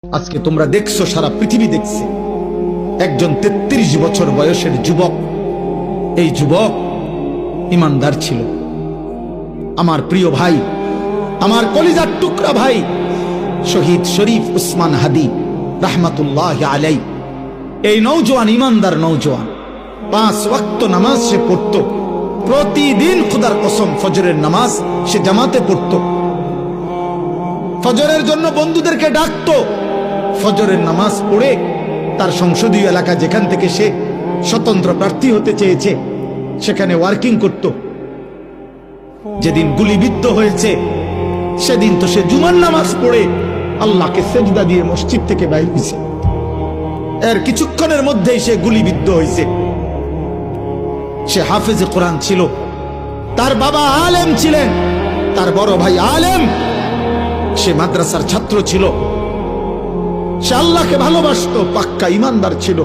আজকে তোমরা দেখছো, সারা পৃথিবী দেখছে একজন 33 বছর বয়সের যুবক। এই যুবক ইমানদার ছিল। আমার প্রিয় ভাই, আমার কলিজার টুকরা ভাই শহীদ শরীফ উসমান হাদি রাহমাতুল্লাহ আলাই, এই নওজোয়ান ইমানদার নওজোয়ান 5 ওয়াক্ত নামাজ সে পড়তো প্রতিদিন। খোদার কসম, ফজরের নামাজ সে জামাতে পড়তো। ফজরের জন্য বন্ধুদেরকে ডাকতো। ফজরের নামাজ পড়ে তার সংসদীয় এলাকা, যেখান থেকে সে স্বতন্ত্র প্রার্থী হতে চেয়েছে, সেখানে ওয়ার্কিং করত। যেদিন গুলিবিদ্ধ হয়েছে সেদিন তো সে জুমার নামাজ পড়ে আল্লাহকে সেজদা দিয়ে মসজিদ থেকে বাইর হয়েছে। এর কিছুক্ষণের মধ্যেই সে গুলিবিদ্ধ হয়েছে। সে হাফেজে কোরআন ছিল, তার বাবা আলেম ছিলেন, তার বড় ভাই আলেম, সে মাদ্রাসার ছাত্র ছিল, সে আল্লাহকে ভালোবাসতো, পাক্কা ইমানদার ছিল।